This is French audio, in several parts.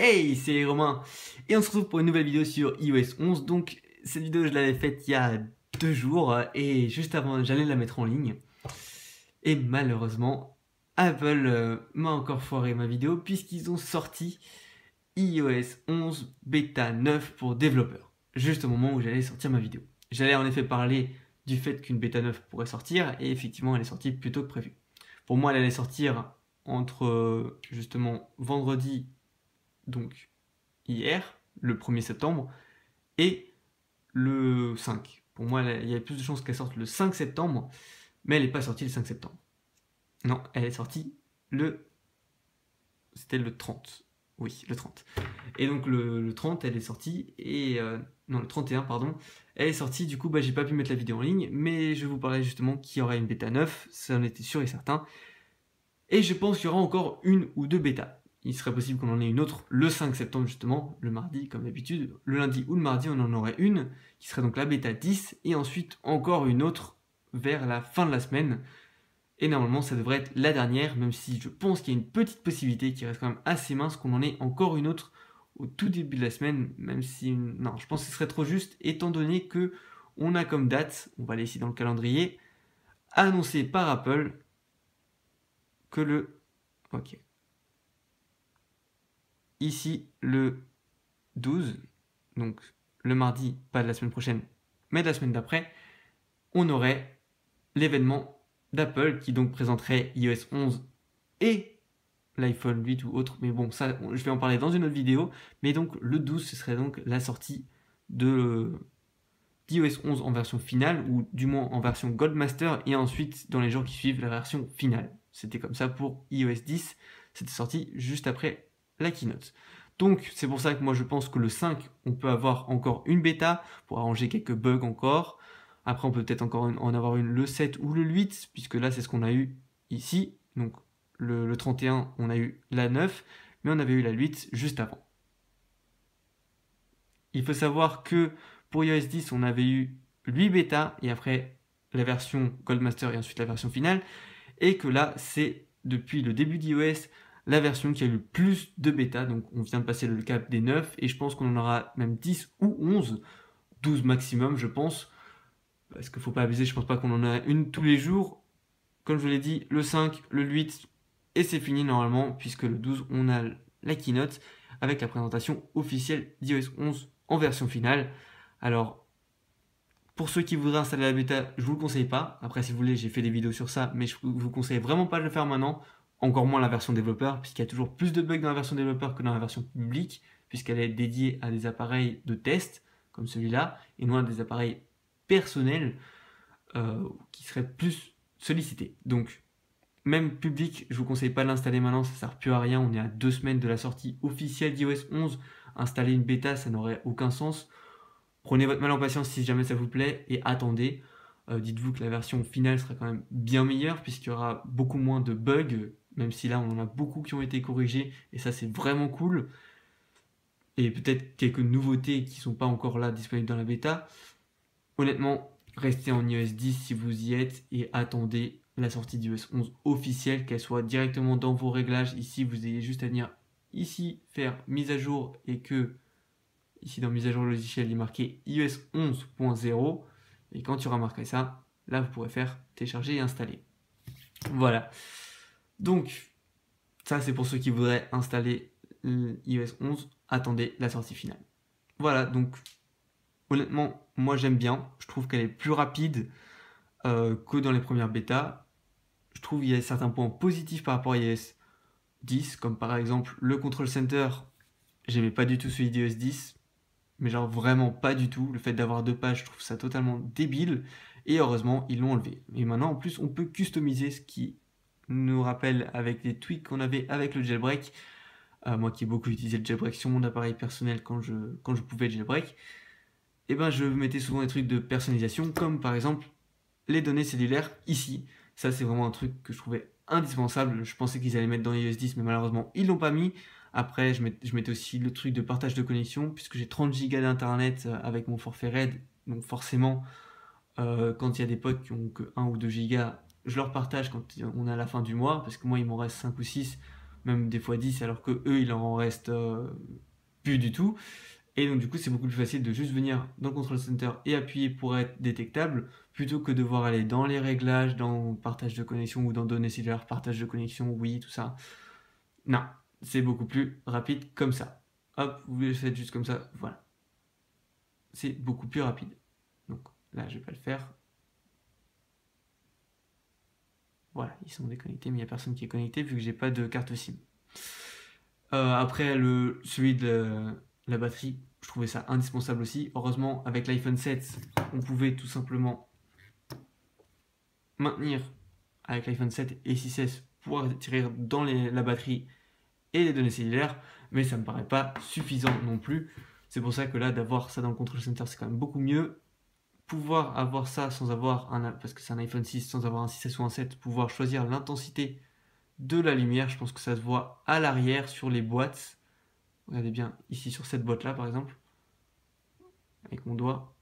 Hey, c'est Romain et on se retrouve pour une nouvelle vidéo sur iOS 11. Donc cette vidéo je l'avais faite il y a 2 jours et juste avant j'allais la mettre en ligne. Et malheureusement Apple m'a encore foiré ma vidéo puisqu'ils ont sorti iOS 11 bêta 9 pour développeurs. Juste au moment où j'allais sortir ma vidéo. J'allais en effet parler du fait qu'une bêta 9 pourrait sortir et effectivement elle est sortie plus tôt que prévu. Pour moi elle allait sortir entre justement vendredi, donc hier, le 1er septembre, et le 5. Pour moi, il y a plus de chances qu'elle sorte le 5 septembre, mais elle n'est pas sortie le 5 septembre. Non, elle est sortie le... C'était le 30. Oui, le 30. Et donc le 30, elle est sortie, et... non, le 31, pardon. Elle est sortie, du coup, j'ai pas pu mettre la vidéo en ligne, mais je vous parlais justement qu'il y aurait une bêta 9, ça en était sûr et certain. Et je pense qu'il y aura encore une ou deux bêtas. Il serait possible qu'on en ait une autre le 5 septembre justement, le mardi comme d'habitude. Le lundi ou le mardi on en aurait une, qui serait donc la bêta 10, et ensuite encore une autre vers la fin de la semaine. Et normalement ça devrait être la dernière, même si je pense qu'il y a une petite possibilité qui reste quand même assez mince qu'on en ait encore une autre au tout début de la semaine, même si... Non, je pense que ce serait trop juste, étant donné que on a comme date, on va aller ici dans le calendrier, annoncé par Apple que le... Ok. Ici, le 12, donc le mardi, pas de la semaine prochaine, mais de la semaine d'après, on aurait l'événement d'Apple qui donc présenterait iOS 11 et l'iPhone 8 ou autre, mais bon, ça, je vais en parler dans une autre vidéo, mais donc le 12, ce serait donc la sortie d'iOS 11 en version finale, ou du moins en version Goldmaster, et ensuite, dans les jours qui suivent, la version finale. C'était comme ça pour iOS 10, c'était sorti juste après la keynote. Donc, c'est pour ça que moi je pense que le 5, on peut avoir encore une bêta pour arranger quelques bugs encore. Après, on peut peut-être encore en avoir une le 7 ou le 8, puisque là, c'est ce qu'on a eu ici. Donc, le 31, on a eu la 9, mais on avait eu la 8 juste avant. Il faut savoir que pour iOS 10, on avait eu 8 bêtas et après la version Goldmaster et ensuite la version finale. Et que là, c'est depuis le début d'iOS la version qui a eu le plus de bêtas. Donc on vient de passer le cap des 9 et je pense qu'on en aura même 10 ou 11, 12 maximum, je pense. Parce qu'il ne faut pas abuser, je pense pas qu'on en a une tous les jours. Comme je vous l'ai dit, le 5, le 8, et c'est fini normalement, puisque le 12, on a la keynote avec la présentation officielle d'iOS 11 en version finale. Alors, pour ceux qui voudraient installer la bêta, je vous le conseille pas. Après, si vous voulez, j'ai fait des vidéos sur ça, mais je vous conseille vraiment pas de le faire maintenant. Encore moins la version développeur, puisqu'il y a toujours plus de bugs dans la version développeur que dans la version publique, puisqu'elle est dédiée à des appareils de test, comme celui-là, et non à des appareils personnels qui seraient plus sollicités. Donc, même public, je vous conseille pas de l'installer maintenant, ça sert plus à rien. On est à 2 semaines de la sortie officielle d'iOS 11. Installer une bêta, ça n'aurait aucun sens. Prenez votre mal en patience si jamais ça vous plaît et attendez. Dites-vous que la version finale sera quand même bien meilleure puisqu'il y aura beaucoup moins de bugs, même si là on en a beaucoup qui ont été corrigés et ça c'est vraiment cool. Et peut-être quelques nouveautés qui sont pas encore là disponibles dans la bêta. Honnêtement, restez en iOS 10 si vous y êtes et attendez la sortie d'iOS 11 officielle, qu'elle soit directement dans vos réglages. Ici, vous ayez juste à venir ici faire mise à jour et que ici dans mise à jour logiciel, il est marqué iOS 11.0 et quand il y aura marqué ça, là vous pourrez faire télécharger et installer. Voilà. Donc, ça c'est pour ceux qui voudraient installer iOS 11. Attendez la sortie finale. Voilà, donc honnêtement, moi j'aime bien. Je trouve qu'elle est plus rapide que dans les premières bêtas. Je trouve qu'il y a certains points positifs par rapport à iOS 10, comme par exemple le Control Center. J'aimais pas du tout celui d'iOS 10, mais genre vraiment pas du tout. Le fait d'avoir 2 pages, je trouve ça totalement débile. Et heureusement, ils l'ont enlevé. Et maintenant, en plus, on peut customiser, ce qui nous rappelle avec les tweaks qu'on avait avec le jailbreak. Moi qui ai beaucoup utilisé le jailbreak sur mon appareil personnel quand je pouvais jailbreak, et ben je mettais souvent des trucs de personnalisation, comme par exemple les données cellulaires ici. Ça, c'est vraiment un truc que je trouvais indispensable. Je pensais qu'ils allaient mettre dans iOS 10, mais malheureusement, ils l'ont pas mis. Après, je mettais aussi le truc de partage de connexion, puisque j'ai 30 Go d'internet avec mon forfait RAID. Donc forcément, quand il y a des potes qui ont que 1 ou 2 Go, je leur partage quand on est à la fin du mois, parce que moi, il m'en reste 5 ou 6. même des fois 10, alors que eux, il en reste plus du tout. Et donc du coup, c'est beaucoup plus facile de juste venir dans le Control Center et appuyer pour être détectable, plutôt que devoir aller dans les réglages, dans partage de connexion ou dans données cellulaires, partage de connexion, oui, tout ça. Non, c'est beaucoup plus rapide comme ça. Hop, vous le faites juste comme ça, voilà. C'est beaucoup plus rapide. Donc là, je vais pas le faire. Voilà, ils sont déconnectés, mais il n'y a personne qui est connecté vu que j'ai pas de carte SIM. Après, celui de la batterie, je trouvais ça indispensable aussi. Heureusement, avec l'iPhone 7, on pouvait tout simplement maintenir avec l'iPhone 7 et 6S pouvoir tirer dans la batterie et les données cellulaires, mais ça me paraît pas suffisant non plus. C'est pour ça que là, d'avoir ça dans le Control Center, c'est quand même beaucoup mieux. Pouvoir avoir ça sans avoir parce que c'est un iPhone 6, sans avoir un 6S ou un 7, pouvoir choisir l'intensité de la lumière, je pense que ça se voit à l'arrière sur les boîtes. Regardez bien ici sur cette boîte là par exemple, avec mon doigt,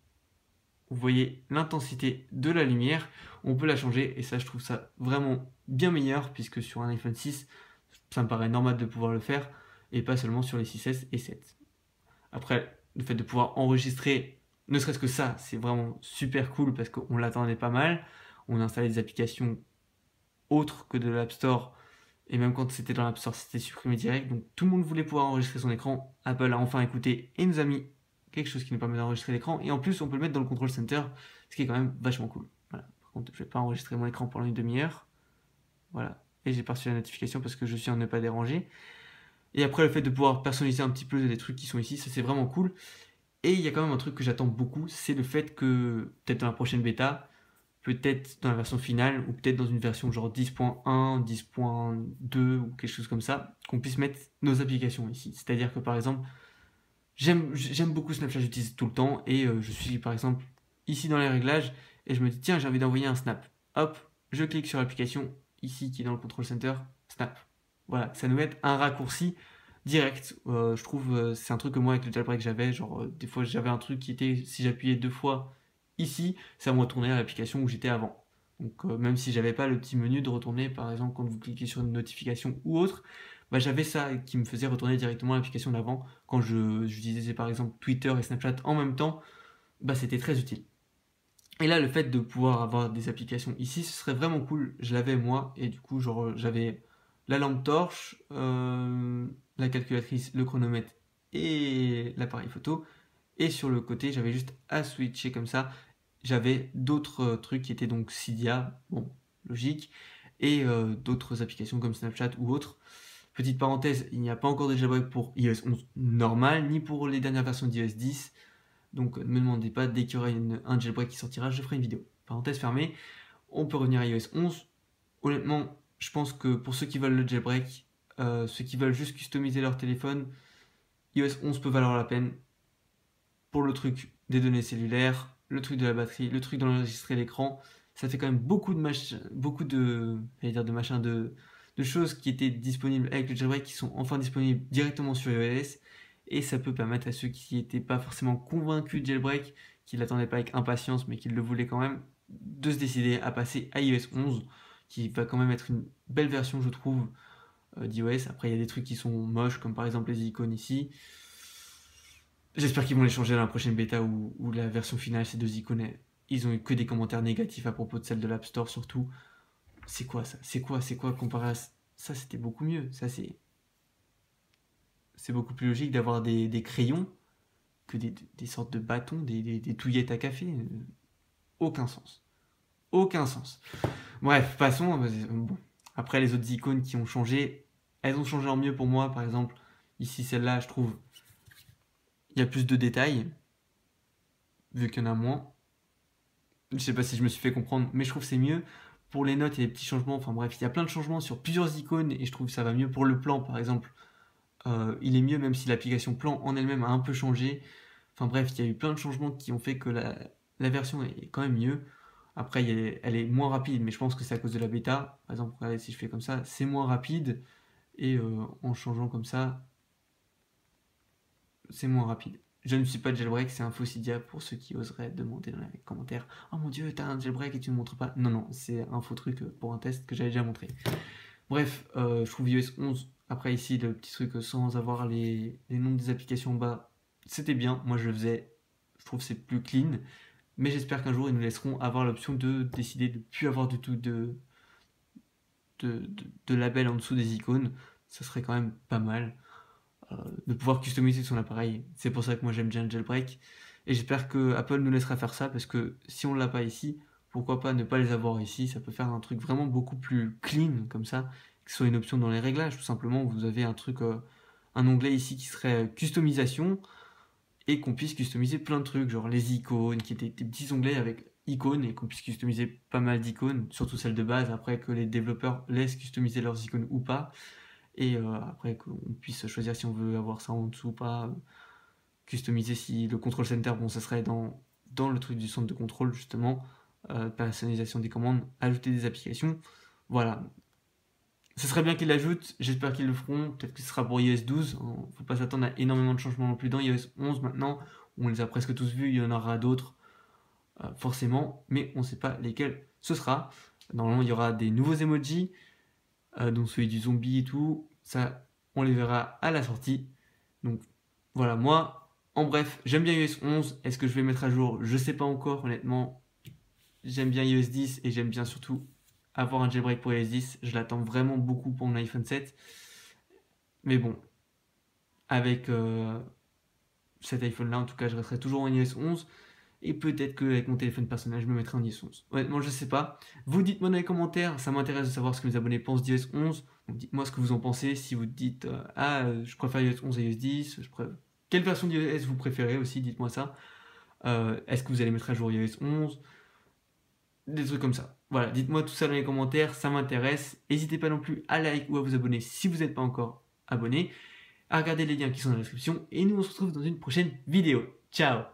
vous voyez l'intensité de la lumière, on peut la changer et ça je trouve ça vraiment bien meilleur puisque sur un iPhone 6 ça me paraît normal de pouvoir le faire et pas seulement sur les 6S et 7. Après le fait de pouvoir enregistrer, ne serait-ce que ça, c'est vraiment super cool parce qu'on l'attendait pas mal, on a installé des applications autres que de l'App Store et même quand c'était dans l'App Store c'était supprimé direct, donc tout le monde voulait pouvoir enregistrer son écran. Apple a enfin écouté et nous a mis quelque chose qui nous permet d'enregistrer l'écran et en plus on peut le mettre dans le Control Center, ce qui est quand même vachement cool. Voilà. Par contre je vais pas enregistrer mon écran pendant une demi-heure, voilà, et j'ai pas reçu la notification parce que je suis en ne pas déranger. Et après le fait de pouvoir personnaliser un petit peu les trucs qui sont ici, ça c'est vraiment cool. Et il y a quand même un truc que j'attends beaucoup, c'est le fait que peut-être dans la prochaine bêta, peut-être dans la version finale, ou peut-être dans une version genre 10.1, 10.2 ou quelque chose comme ça, qu'on puisse mettre nos applications ici. C'est-à-dire que par exemple, j'aime beaucoup Snapchat, j'utilise tout le temps, et je suis par exemple ici dans les réglages, et je me dis tiens j'ai envie d'envoyer un snap. Hop, je clique sur l'application, ici qui est dans le Control Center, snap. Voilà, ça nous met un raccourci direct. Je trouve c'est un truc que moi avec le jailbreak j'avais, genre des fois j'avais un truc qui était, si j'appuyais 2 fois ici, ça me retournait à l'application où j'étais avant. Donc même si j'avais pas le petit menu de retourner, par exemple quand vous cliquez sur une notification ou autre, bah, j'avais ça qui me faisait retourner directement à l'application d'avant. Quand j'utilisais par exemple Twitter et Snapchat en même temps, bah, c'était très utile. Et là, le fait de pouvoir avoir des applications ici, ce serait vraiment cool. Je l'avais moi, et du coup, genre, j'avais la lampe torche, la calculatrice, le chronomètre et l'appareil photo. Et sur le côté, j'avais juste à switcher comme ça. J'avais d'autres trucs qui étaient donc Cydia, bon, logique, et d'autres applications comme Snapchat ou autres. Petite parenthèse, il n'y a pas encore de jailbreak pour iOS 11 normal, ni pour les dernières versions d'iOS 10. Donc ne me demandez pas, dès qu'il y aura un jailbreak qui sortira, je ferai une vidéo. Parenthèse fermée, on peut revenir à iOS 11. Honnêtement, je pense que pour ceux qui veulent le jailbreak, ceux qui veulent juste customiser leur téléphone, iOS 11 peut valoir la peine. Pour le truc des données cellulaires, le truc de la batterie, le truc d'enregistrer l'écran, ça fait quand même beaucoup de choses qui étaient disponibles avec le jailbreak qui sont enfin disponibles directement sur iOS et ça peut permettre à ceux qui n'étaient pas forcément convaincus de jailbreak, qui l'attendaient pas avec impatience mais qui le voulaient quand même, de se décider à passer à iOS 11 qui va quand même être une belle version je trouve d'iOS. Après il y a des trucs qui sont moches comme par exemple les icônes ici. J'espère qu'ils vont les changer dans la prochaine bêta ou la version finale, ces 2 icônes. Ils ont eu que des commentaires négatifs à propos de celle de l'App Store surtout. C'est quoi ça? C'est quoi comparé à ça? C'était beaucoup mieux. Ça c'est beaucoup plus logique d'avoir des crayons que des sortes de bâtons, des touillettes à café. Aucun sens. Aucun sens. Bref, passons. Bon. Après les autres icônes qui ont changé, elles ont changé en mieux pour moi. Par exemple, ici celle-là, je trouve, il y a plus de détails, vu qu'il y en a moins. Je sais pas si je me suis fait comprendre, mais je trouve que c'est mieux. Pour les notes, il y a des petits changements. Enfin bref, il y a plein de changements sur plusieurs icônes et je trouve que ça va mieux. Pour le plan, par exemple, il est mieux même si l'application plan en elle-même a un peu changé. Enfin bref, il y a eu plein de changements qui ont fait que la version est quand même mieux. Après, elle est moins rapide, mais je pense que c'est à cause de la bêta. Par exemple, regardez, si je fais comme ça, c'est moins rapide. Et en changeant comme ça, c'est moins rapide. Je ne suis pas jailbreak, c'est un faux Cydia pour ceux qui oseraient demander dans les commentaires. Oh mon dieu, t'as un jailbreak et tu ne montres pas. Non, non, c'est un faux truc pour un test que j'avais déjà montré. Bref, je trouve iOS 11 Après ici, le petit truc sans avoir les noms des applications en bas, c'était bien. Moi, je le faisais. Je trouve que c'est plus clean. Mais j'espère qu'un jour, ils nous laisseront avoir l'option de décider de ne plus avoir du tout de label en dessous des icônes. Ça serait quand même pas mal de pouvoir customiser son appareil. C'est pour ça que moi, j'aime bien le jailbreak. Et j'espère que Apple nous laissera faire ça, parce que si on ne l'a pas ici, pourquoi pas ne pas les avoir ici. Ça peut faire un truc vraiment beaucoup plus clean, comme ça, que ce soit une option dans les réglages. Tout simplement, vous avez un truc, un onglet ici qui serait customisation, et qu'on puisse customiser plein de trucs, genre les icônes, qui étaient des petits onglets avec icônes, et qu'on puisse customiser pas mal d'icônes, surtout celles de base, après que les développeurs laissent customiser leurs icônes ou pas, et après qu'on puisse choisir si on veut avoir ça en dessous ou pas, customiser si le control center, bon, ça serait dans le truc du centre de contrôle, justement, personnalisation des commandes, ajouter des applications, voilà. Ce serait bien qu'ils l'ajoutent, j'espère qu'ils le feront, peut-être que ce sera pour iOS 12, faut pas s'attendre à énormément de changements non plus dans iOS 11 maintenant, on les a presque tous vus, il y en aura d'autres, forcément, mais on ne sait pas lesquels ce sera. Normalement, il y aura des nouveaux emojis, dont celui du zombie et tout, ça, on les verra à la sortie. Donc voilà, moi, en bref, j'aime bien iOS 11, est-ce que je vais mettre à jour? Je sais pas encore, honnêtement. J'aime bien iOS 10 et j'aime bien surtout avoir un jailbreak pour iOS 10. Je l'attends vraiment beaucoup pour mon iPhone 7. Mais bon, avec cet iPhone-là, en tout cas, je resterai toujours en iOS 11. Et peut-être qu'avec mon téléphone personnel, je me mettrai en iOS 11. Honnêtement, je sais pas. Vous dites-moi dans les commentaires, ça m'intéresse de savoir ce que mes abonnés pensent d'iOS 11. Donc dites-moi ce que vous en pensez. Si vous dites, je préfère iOS 11 à iOS 10, quelle version d'iOS vous préférez aussi, dites-moi ça. Est-ce que vous allez mettre à jour iOS 11? Des trucs comme ça. Voilà, dites-moi tout ça dans les commentaires, ça m'intéresse. N'hésitez pas non plus à like ou à vous abonner si vous n'êtes pas encore abonné, à regarder les liens qui sont dans la description, et nous on se retrouve dans une prochaine vidéo. Ciao!